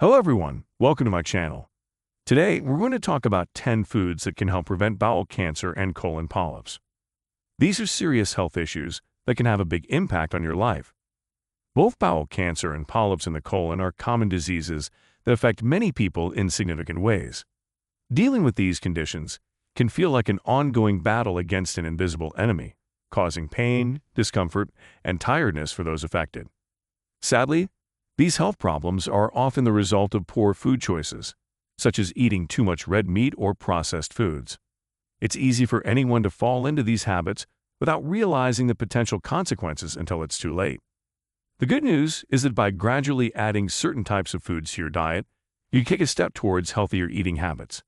Hello everyone, welcome to my channel. Today, we're going to talk about 10 foods that can help prevent bowel cancer and colon polyps. These are serious health issues that can have a big impact on your life. Both bowel cancer and polyps in the colon are common diseases that affect many people in significant ways. Dealing with these conditions can feel like an ongoing battle against an invisible enemy, causing pain, discomfort, and tiredness for those affected. Sadly, these health problems are often the result of poor food choices, such as eating too much red meat or processed foods. It's easy for anyone to fall into these habits without realizing the potential consequences until it's too late. The good news is that by gradually adding certain types of foods to your diet, you take a step towards healthier eating habits.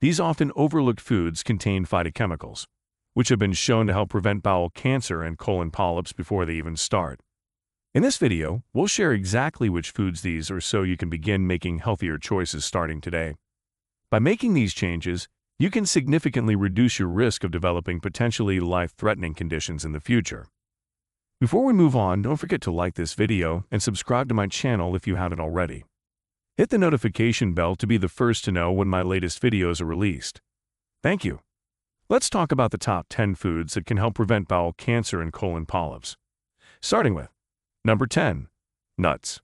These often overlooked foods contain phytochemicals, which have been shown to help prevent bowel cancer and colon polyps before they even start. In this video, we'll share exactly which foods these are so you can begin making healthier choices starting today. By making these changes, you can significantly reduce your risk of developing potentially life-threatening conditions in the future. Before we move on, don't forget to like this video and subscribe to my channel if you haven't already. Hit the notification bell to be the first to know when my latest videos are released. Thank you. Let's talk about the top 10 foods that can help prevent bowel cancer and colon polyps. Starting with Number 10. Nuts.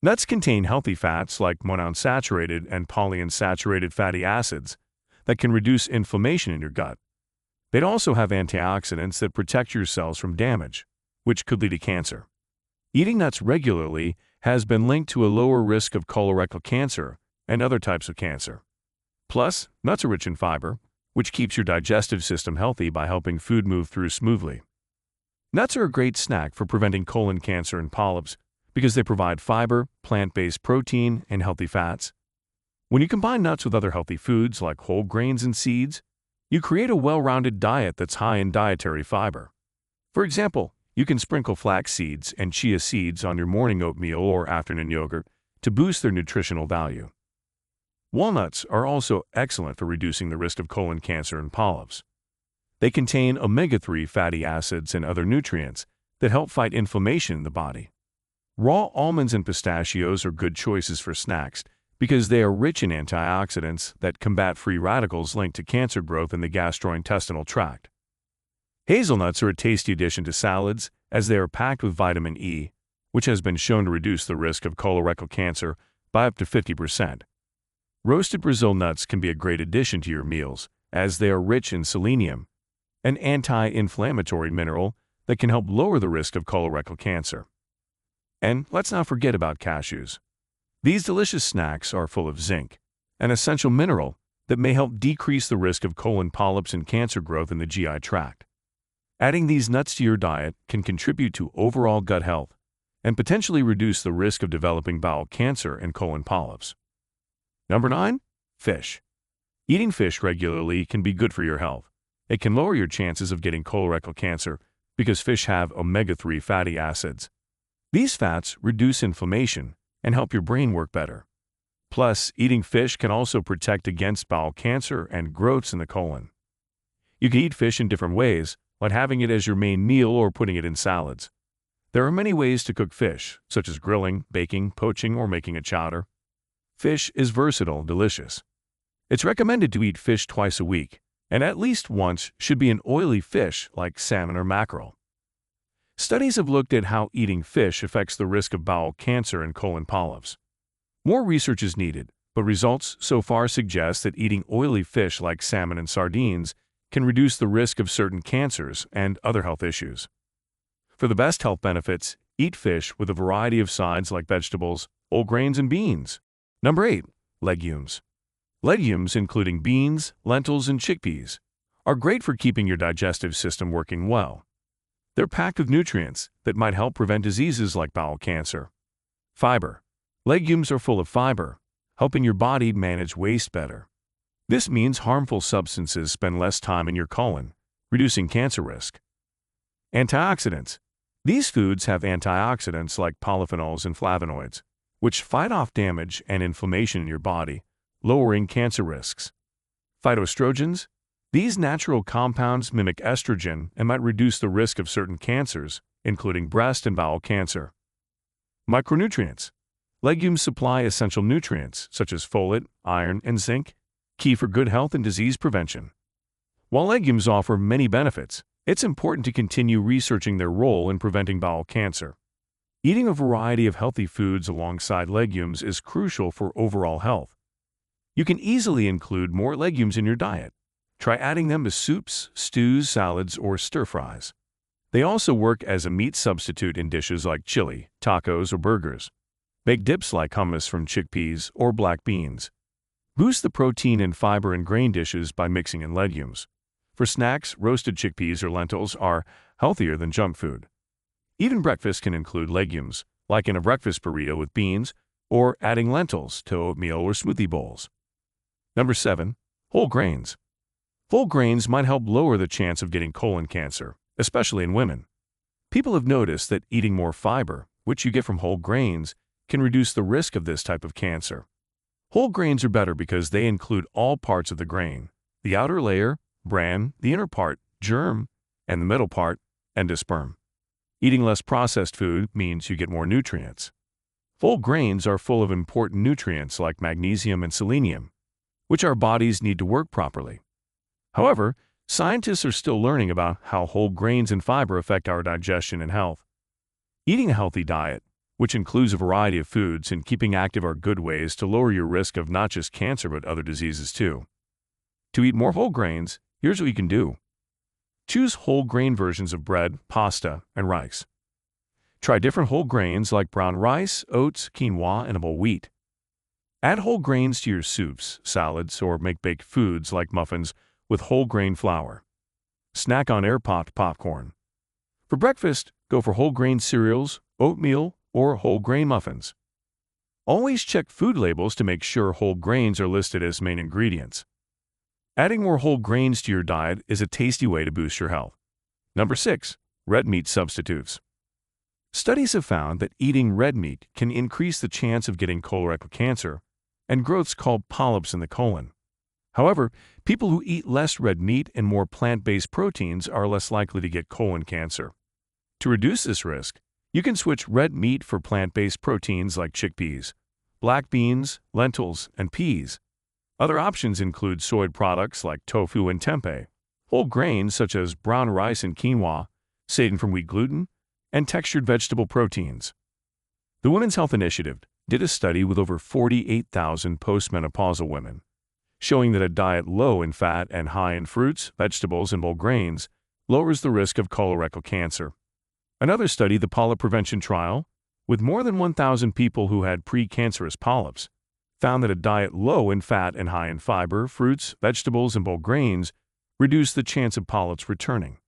Nuts contain healthy fats like monounsaturated and polyunsaturated fatty acids that can reduce inflammation in your gut. They also have antioxidants that protect your cells from damage, which could lead to cancer. Eating nuts regularly has been linked to a lower risk of colorectal cancer and other types of cancer. Plus, nuts are rich in fiber, which keeps your digestive system healthy by helping food move through smoothly. Nuts are a great snack for preventing colon cancer and polyps because they provide fiber, plant-based protein, and healthy fats. When you combine nuts with other healthy foods like whole grains and seeds, you create a well-rounded diet that's high in dietary fiber. For example, you can sprinkle flax seeds and chia seeds on your morning oatmeal or afternoon yogurt to boost their nutritional value. Walnuts are also excellent for reducing the risk of colon cancer and polyps. They contain omega-3 fatty acids and other nutrients that help fight inflammation in the body. Raw almonds and pistachios are good choices for snacks because they are rich in antioxidants that combat free radicals linked to cancer growth in the gastrointestinal tract. Hazelnuts are a tasty addition to salads as they are packed with vitamin E, which has been shown to reduce the risk of colorectal cancer by up to 50%. Roasted Brazil nuts can be a great addition to your meals as they are rich in selenium, an anti-inflammatory mineral that can help lower the risk of colorectal cancer. And let's not forget about cashews. These delicious snacks are full of zinc, an essential mineral that may help decrease the risk of colon polyps and cancer growth in the GI tract. Adding these nuts to your diet can contribute to overall gut health and potentially reduce the risk of developing bowel cancer and colon polyps. Number 9. Fish. Eating fish regularly can be good for your health. It can lower your chances of getting colorectal cancer because fish have omega-3 fatty acids. These fats reduce inflammation and help your brain work better. Plus, eating fish can also protect against bowel cancer and growths in the colon. You can eat fish in different ways, like having it as your main meal or putting it in salads. There are many ways to cook fish, such as grilling, baking, poaching, or making a chowder. Fish is versatile and delicious. It's recommended to eat fish twice a week, and at least once should be an oily fish like salmon or mackerel. Studies have looked at how eating fish affects the risk of bowel cancer and colon polyps. More research is needed, but results so far suggest that eating oily fish like salmon and sardines can reduce the risk of certain cancers and other health issues. For the best health benefits, eat fish with a variety of sides like vegetables, whole grains, and beans. Number 8. Legumes. Legumes, including beans, lentils, and chickpeas, are great for keeping your digestive system working well. They're packed with nutrients that might help prevent diseases like bowel cancer. Fiber. Legumes are full of fiber, helping your body manage waste better. This means harmful substances spend less time in your colon, reducing cancer risk. Antioxidants. These foods have antioxidants like polyphenols and flavonoids, which fight off damage and inflammation in your body, lowering cancer risks. Phytoestrogens. These natural compounds mimic estrogen and might reduce the risk of certain cancers, including breast and bowel cancer. Micronutrients. Legumes supply essential nutrients such as folate, iron, and zinc, key for good health and disease prevention. While legumes offer many benefits, it's important to continue researching their role in preventing bowel cancer. Eating a variety of healthy foods alongside legumes is crucial for overall health. You can easily include more legumes in your diet. Try adding them to soups, stews, salads, or stir-fries. They also work as a meat substitute in dishes like chili, tacos, or burgers. Make dips like hummus from chickpeas or black beans. Boost the protein and fiber in grain dishes by mixing in legumes. For snacks, roasted chickpeas or lentils are healthier than junk food. Even breakfast can include legumes, like in a breakfast burrito with beans, or adding lentils to oatmeal or smoothie bowls. Number 7. Whole grains. Whole grains might help lower the chance of getting colon cancer, especially in women. People have noticed that eating more fiber, which you get from whole grains, can reduce the risk of this type of cancer. Whole grains are better because they include all parts of the grain: the outer layer, bran, the inner part, germ, and the middle part, endosperm. Eating less processed food means you get more nutrients. Whole grains are full of important nutrients like magnesium and selenium, which our bodies need to work properly. However, scientists are still learning about how whole grains and fiber affect our digestion and health. Eating a healthy diet, which includes a variety of foods, and keeping active are good ways to lower your risk of not just cancer but other diseases too. To eat more whole grains, here's what you can do. Choose whole grain versions of bread, pasta, and rice. Try different whole grains like brown rice, oats, quinoa, and whole wheat. Add whole grains to your soups, salads, or make baked foods like muffins with whole grain flour. Snack on air-popped popcorn. For breakfast, go for whole grain cereals, oatmeal, or whole grain muffins. Always check food labels to make sure whole grains are listed as main ingredients. Adding more whole grains to your diet is a tasty way to boost your health. Number 6. Red meat substitutes. Studies have found that eating red meat can increase the chance of getting colorectal cancer and growths called polyps in the colon. However, people who eat less red meat and more plant-based proteins are less likely to get colon cancer. To reduce this risk, you can switch red meat for plant-based proteins like chickpeas, black beans, lentils, and peas. Other options include soy products like tofu and tempeh, whole grains such as brown rice and quinoa, seitan from wheat gluten, and textured vegetable proteins. The Women's Health Initiative did a study with over 48,000 postmenopausal women, showing that a diet low in fat and high in fruits, vegetables, and whole grains lowers the risk of colorectal cancer. Another study, the Polyp Prevention Trial, with more than 1,000 people who had precancerous polyps, found that a diet low in fat and high in fiber, fruits, vegetables, and whole grains reduced the chance of polyps returning.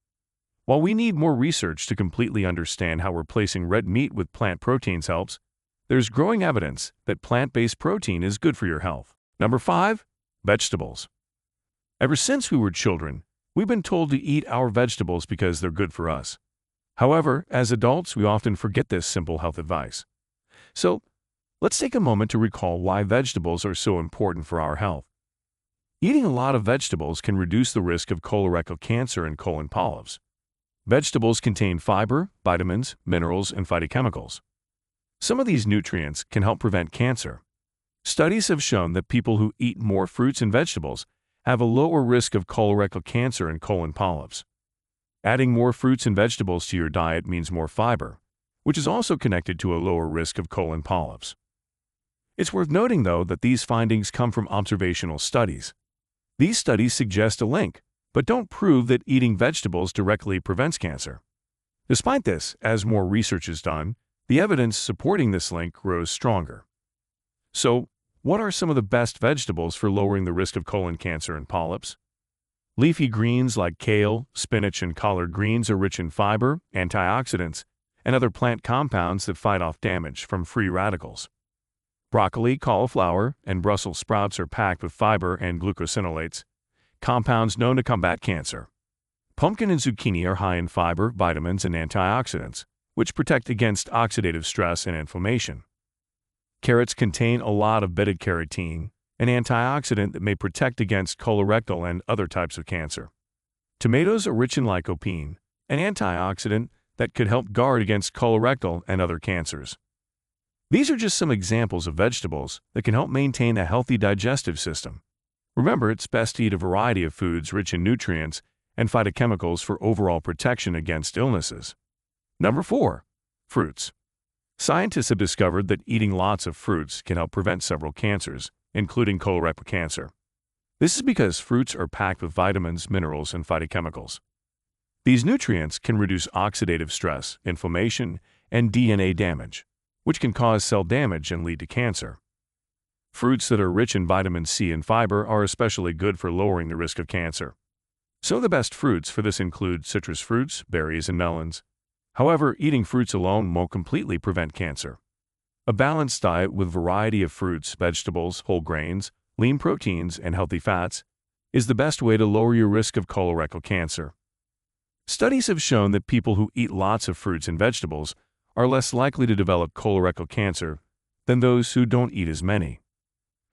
While we need more research to completely understand how replacing red meat with plant proteins helps, there's growing evidence that plant-based protein is good for your health. Number 5. Vegetables. Ever since we were children, we've been told to eat our vegetables because they're good for us. However, as adults, we often forget this simple health advice. So, let's take a moment to recall why vegetables are so important for our health. Eating a lot of vegetables can reduce the risk of colorectal cancer and colon polyps. Vegetables contain fiber, vitamins, minerals, and phytochemicals. Some of these nutrients can help prevent cancer. Studies have shown that people who eat more fruits and vegetables have a lower risk of colorectal cancer and colon polyps. Adding more fruits and vegetables to your diet means more fiber, which is also connected to a lower risk of colon polyps. It's worth noting, though, that these findings come from observational studies. These studies suggest a link, but don't prove that eating vegetables directly prevents cancer. Despite this, as more research is done, the evidence supporting this link grows stronger. So, what are some of the best vegetables for lowering the risk of colon cancer and polyps? Leafy greens like kale, spinach, and collard greens are rich in fiber, antioxidants, and other plant compounds that fight off damage from free radicals. Broccoli, cauliflower, and Brussels sprouts are packed with fiber and glucosinolates, compounds known to combat cancer. Pumpkin and zucchini are high in fiber, vitamins, and antioxidants, which protect against oxidative stress and inflammation. Carrots contain a lot of beta-carotene, an antioxidant that may protect against colorectal and other types of cancer. Tomatoes are rich in lycopene, an antioxidant that could help guard against colorectal and other cancers. These are just some examples of vegetables that can help maintain a healthy digestive system. Remember, it's best to eat a variety of foods rich in nutrients and phytochemicals for overall protection against illnesses. Number 4. Fruits. Scientists have discovered that eating lots of fruits can help prevent several cancers, including colorectal cancer. This is because fruits are packed with vitamins, minerals, and phytochemicals. These nutrients can reduce oxidative stress, inflammation, and DNA damage, which can cause cell damage and lead to cancer. Fruits that are rich in vitamin C and fiber are especially good for lowering the risk of cancer. Some of the best fruits for this include citrus fruits, berries, and melons. However, eating fruits alone won't completely prevent cancer. A balanced diet with variety of fruits, vegetables, whole grains, lean proteins, and healthy fats is the best way to lower your risk of colorectal cancer. Studies have shown that people who eat lots of fruits and vegetables are less likely to develop colorectal cancer than those who don't eat as many.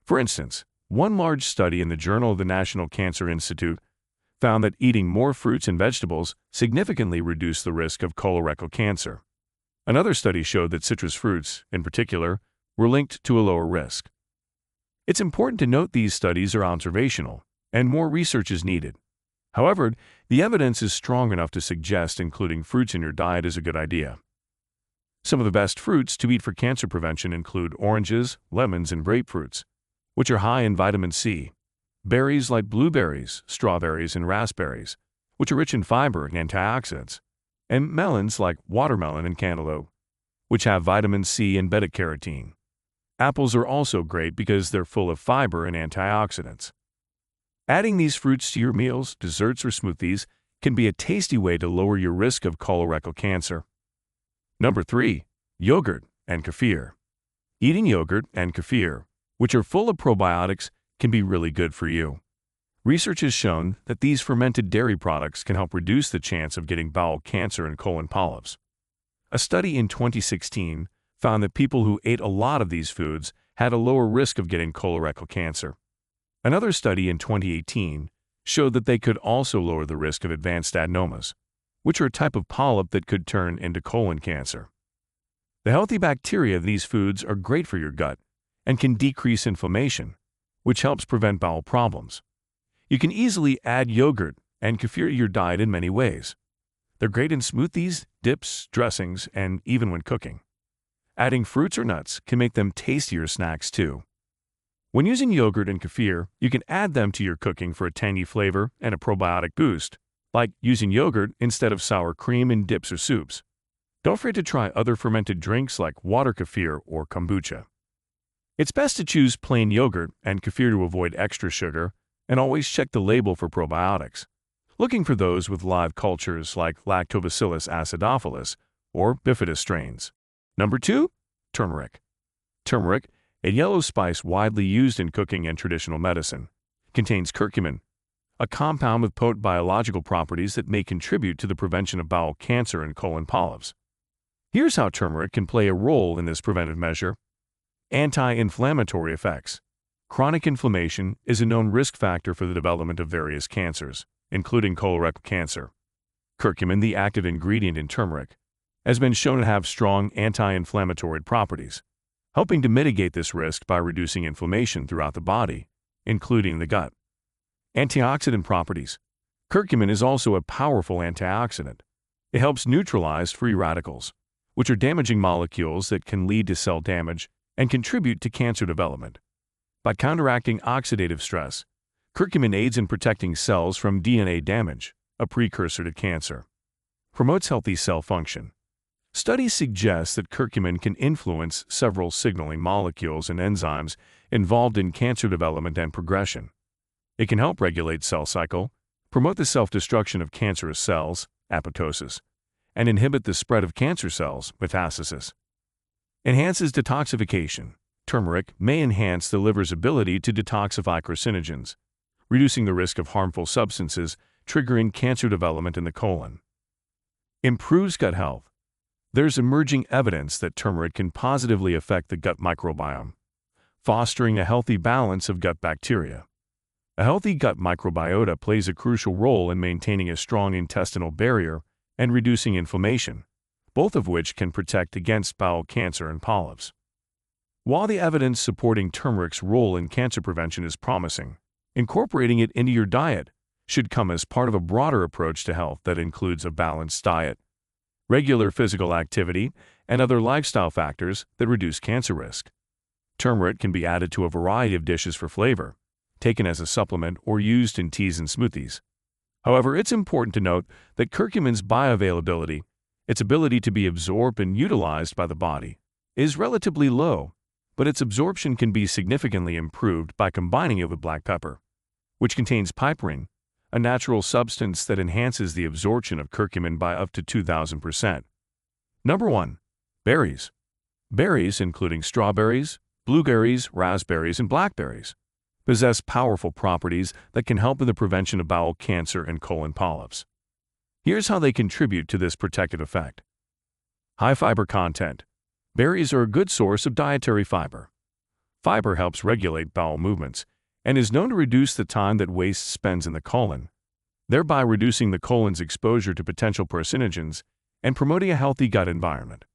For instance, one large study in the Journal of the National Cancer Institute found that eating more fruits and vegetables significantly reduced the risk of colorectal cancer. Another study showed that citrus fruits, in particular, were linked to a lower risk. It's important to note these studies are observational, and more research is needed. However, the evidence is strong enough to suggest including fruits in your diet is a good idea. Some of the best fruits to eat for cancer prevention include oranges, lemons, and grapefruits, which are high in vitamin C. Berries like blueberries, strawberries, and raspberries, which are rich in fiber and antioxidants, and melons like watermelon and cantaloupe, which have vitamin C and beta-carotene. Apples are also great because they're full of fiber and antioxidants. Adding these fruits to your meals, desserts, or smoothies can be a tasty way to lower your risk of colorectal cancer. Number 3. Yogurt and kefir. Eating yogurt and kefir, which are full of probiotics, can be really good for you. Research has shown that these fermented dairy products can help reduce the chance of getting bowel cancer and colon polyps. A study in 2016 found that people who ate a lot of these foods had a lower risk of getting colorectal cancer. Another study in 2018 showed that they could also lower the risk of advanced adenomas, which are a type of polyp that could turn into colon cancer. The healthy bacteria of these foods are great for your gut and can decrease inflammation, which helps prevent bowel problems. You can easily add yogurt and kefir to your diet in many ways. They're great in smoothies, dips, dressings, and even when cooking. Adding fruits or nuts can make them tastier snacks too. When using yogurt and kefir, you can add them to your cooking for a tangy flavor and a probiotic boost, like using yogurt instead of sour cream in dips or soups. Don't forget to try other fermented drinks like water kefir or kombucha. It's best to choose plain yogurt and kefir to avoid extra sugar, and always check the label for probiotics, looking for those with live cultures like Lactobacillus acidophilus or bifidus strains. Number 2. Turmeric. Turmeric, a yellow spice widely used in cooking and traditional medicine, contains curcumin, a compound with potent biological properties that may contribute to the prevention of bowel cancer and colon polyps. Here's how turmeric can play a role in this preventive measure. Anti-inflammatory effects. Chronic inflammation is a known risk factor for the development of various cancers, including colorectal cancer. Curcumin, the active ingredient in turmeric, has been shown to have strong anti-inflammatory properties, helping to mitigate this risk by reducing inflammation throughout the body, including the gut. Antioxidant properties. Curcumin is also a powerful antioxidant. It helps neutralize free radicals, which are damaging molecules that can lead to cell damage and contribute to cancer development. By counteracting oxidative stress, curcumin aids in protecting cells from DNA damage, a precursor to cancer. Promotes healthy cell function. Studies suggest that curcumin can influence several signaling molecules and enzymes involved in cancer development and progression. It can help regulate cell cycle, promote the self-destruction of cancerous cells, apoptosis, and inhibit the spread of cancer cells, metastasis. Enhances detoxification. Turmeric may enhance the liver's ability to detoxify carcinogens, reducing the risk of harmful substances triggering cancer development in the colon. Improves gut health. There's emerging evidence that turmeric can positively affect the gut microbiome, fostering a healthy balance of gut bacteria. A healthy gut microbiota plays a crucial role in maintaining a strong intestinal barrier and reducing inflammation, both of which can protect against bowel cancer and polyps. While the evidence supporting turmeric's role in cancer prevention is promising, incorporating it into your diet should come as part of a broader approach to health that includes a balanced diet, regular physical activity, and other lifestyle factors that reduce cancer risk. Turmeric can be added to a variety of dishes for flavor, taken as a supplement or used in teas and smoothies. However, it's important to note that curcumin's bioavailability, its ability to be absorbed and utilized by the body, is relatively low, but its absorption can be significantly improved by combining it with black pepper, which contains piperine, a natural substance that enhances the absorption of curcumin by up to 2,000%. Number 1. Berries. Berries, including strawberries, blueberries, raspberries, and blackberries, possess powerful properties that can help in the prevention of bowel cancer and colon polyps. Here's how they contribute to this protective effect. High fiber content. Berries are a good source of dietary fiber. Fiber helps regulate bowel movements and is known to reduce the time that waste spends in the colon, thereby reducing the colon's exposure to potential carcinogens and promoting a healthy gut environment.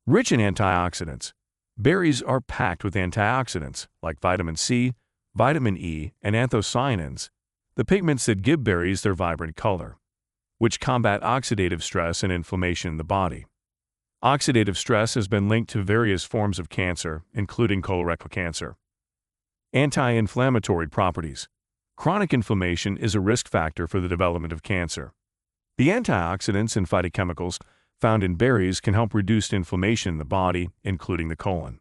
Rich in antioxidants. Berries are packed with antioxidants like vitamin C, vitamin E, and anthocyanins, the pigments that give berries their vibrant color, which combat oxidative stress and inflammation in the body. Oxidative stress has been linked to various forms of cancer, including colorectal cancer. Anti-inflammatory properties. Chronic inflammation is a risk factor for the development of cancer. The antioxidants and phytochemicals found in berries can help reduce inflammation in the body, including the colon.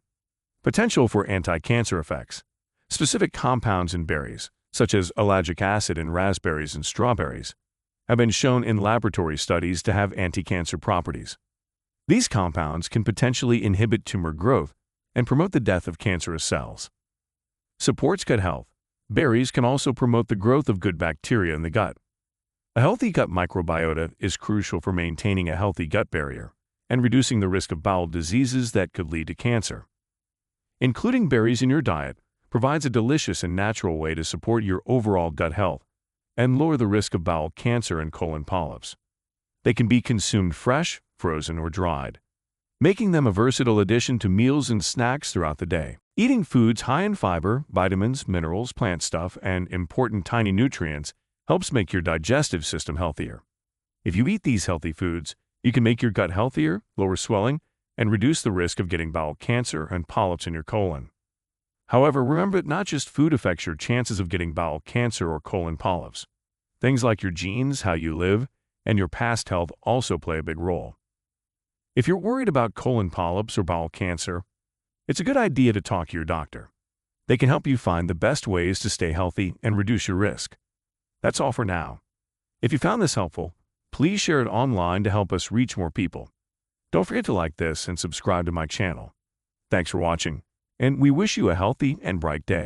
Potential for anti-cancer effects. Specific compounds in berries, such as ellagic acid in raspberries and strawberries, have been shown in laboratory studies to have anti-cancer properties. These compounds can potentially inhibit tumor growth and promote the death of cancerous cells. Supports gut health. Berries can also promote the growth of good bacteria in the gut. A healthy gut microbiota is crucial for maintaining a healthy gut barrier and reducing the risk of bowel diseases that could lead to cancer. Including berries in your diet provides a delicious and natural way to support your overall gut health and lower the risk of bowel cancer and colon polyps. They can be consumed fresh, frozen, or dried, making them a versatile addition to meals and snacks throughout the day. Eating foods high in fiber, vitamins, minerals, plant stuff, and important tiny nutrients helps make your digestive system healthier. If you eat these healthy foods, you can make your gut healthier, lower swelling, and reduce the risk of getting bowel cancer and polyps in your colon. However, remember that not just food affects your chances of getting bowel cancer or colon polyps. Things like your genes, how you live, and your past health also play a big role. If you're worried about colon polyps or bowel cancer, it's a good idea to talk to your doctor. They can help you find the best ways to stay healthy and reduce your risk. That's all for now. If you found this helpful, please share it online to help us reach more people. Don't forget to like this and subscribe to my channel. Thanks for watching, and we wish you a healthy and bright day.